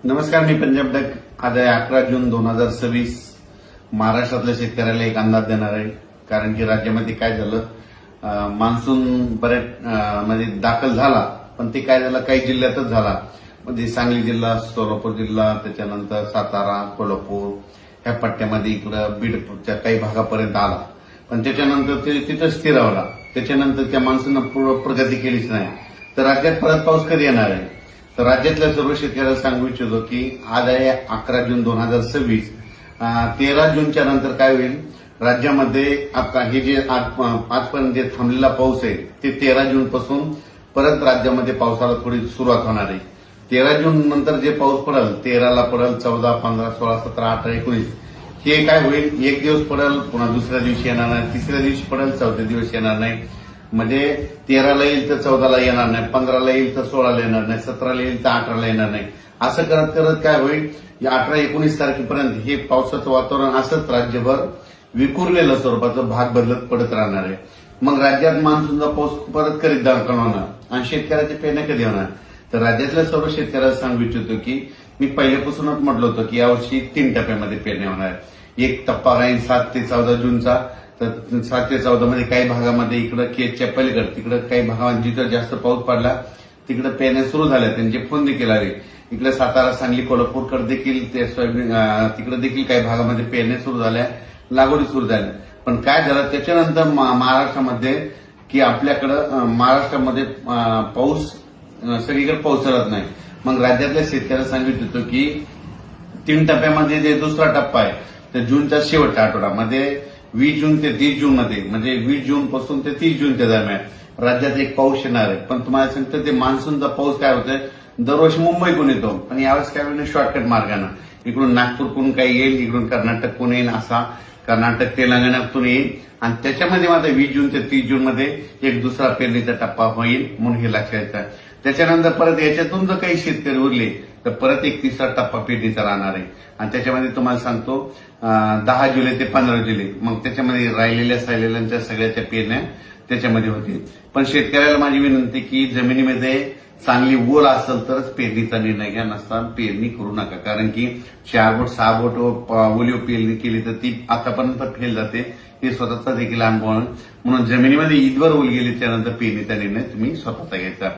नमस्कार, मी पंजाब डक. आज आहे 11 जून 2026. महाराष्ट्रातल्या शेतकऱ्याला एक अंदाज देणार आहे. कारण की राज्यामध्ये काय झालं, मान्सून बऱ्याच म्हणजे दाखल झाला, पण ते काय झालं काही जिल्ह्यातच झाला. म्हणजे सांगली जिल्हा, सोलापूर जिल्हा, त्याच्यानंतर सातारा, कोल्हापूर ह्या पट्ट्यामध्ये इकडं बीडच्या काही भागापर्यंत आला. पण त्याच्यानंतर ते तिथं स्थिरावला. त्याच्यानंतर त्या मान्सूननं पूर्ण प्रगती केलीच नाही. तर राज्यात परत पाऊस कधी येणार आहे? तर राज्यातल्या सर्व शेतकऱ्याला सांगू इच्छितो की आज आहे 11 जून 2026. 13 जूनच्या नंतर काय होईल, राज्यामध्ये आता हे जे आजपर्यंत जे थांबलेला पाऊस आहे ते 13 जून पासून परत राज्यामध्ये पावसाला थोडी सुरुवात होणार आहे. 13 जून नंतर जे पाऊस पडेल, 13ला पडेल, 14, 15, 16, 17, 18, 19 हे काय होईल, एक दिवस पडेल, पुन्हा दुसऱ्या दिवशी येणार नाही, तिसऱ्या दिवशी पडेल, चौथ्या दिवशी येणार नाही. म्हणजे 13ला येईल तर 14ला येणार नाही, 15ला येईल तर 16ला येणार नाही, 17ला येईल तर 18ला येणार नाही. असं करत करत काय होईल, या 18-19 तारखेपर्यंत हे पावसाचं वातावरण असंच राज्यभर विखुरलेलं स्वरूपाचं भाग बदलत पडत राहणार आहे. मग राज्यात मान्सूनचा पाऊस परत करीत दाखल होणार आणि शेतकऱ्याचे पेरण्या कधी होणार? तर राज्यातल्या सर्व शेतकऱ्याला सांगू इच्छितो की मी पहिल्यापासूनच म्हटलं होतं की यावर्षी 3 टप्प्यामध्ये पेरण्या होणार. एक टप्पा राहील 7 ते 14 जूनचा. तर 7 ते 14 मध्ये काही भागामध्ये इकडं केजच्या पलीकडे तिकडे काही भागामध्ये जिथं जास्त पाऊस पडला तिकडे पेरण्या सुरू झाल्या, त्यांचे फोन देखील आले. इकडे सातारा, सांगली, कोल्हापूरकडे देखील ते सोयाबीन तिकडे देखील काही भागामध्ये पेरण्या सुरू झाल्या, लागवडी सुरू झाल्या. पण काय झालं त्याच्यानंतर महाराष्ट्रामध्ये की आपल्याकडं महाराष्ट्रामध्ये पाऊस सगळीकडे पोहोचत नाही. मग राज्यातल्या शेतकऱ्याला सांगितलं होतं की 3 टप्प्यामध्ये जे दुसरा टप्पा आहे तर जूनच्या शेवटच्या आठवड्यामध्ये 20 जून ते 30 जून मध्ये, म्हणजे 20 जून पासून ते 30 जूनच्या दरम्यान राज्यात एक पाऊस येणार आहे. पण तुम्हाला सांगतो ते मान्सूनचा पाऊस काय होतोय, दरवर्षी मुंबईकडून येतो, पण यावेळेस काय होईल शॉर्टकट मार्गानं इकडून नागपूरकडून काही येईल, इकडून कर्नाटककडून येईल, असा कर्नाटक तेलंगणातून येईल. आणि त्याच्यामध्ये मात्र 20 जून ते 30 जून मध्ये एक दुसरा पेरणीचा टप्पा होईल, म्हणून हे लक्षात येतं. त्याच्यानंतर परत याच्यातून जर काही शेतकरी उरले तर परत एक तिसरा टप्पा पेरणीचा राहणार आहे. आणि त्याच्यामध्ये तुम्हाला सांगतो 10 जुलै ते 15 जुलै, मग त्याच्यामध्ये राहिलेल्या सायलेल्यांच्या सगळ्याच्या पेरण्या त्याच्यामध्ये होतील. पण शेतकऱ्याला माझी विनंती की जमिनीमध्ये चांगली ओल असेल तरच पेरणीचा निर्णय घ्या, नसता पेरणी करू नका. कारण की 4 बोट 6 बोट ओलीव पेरणी केली तर ती आतापर्यंत फेल जाते, हे स्वतःचा देखील अनुभव. म्हणून जमिनीमध्ये ईदवर ओल गेली त्यानंतर पेरणीचा निर्णय तुम्ही स्वतःचा घ्यायचा.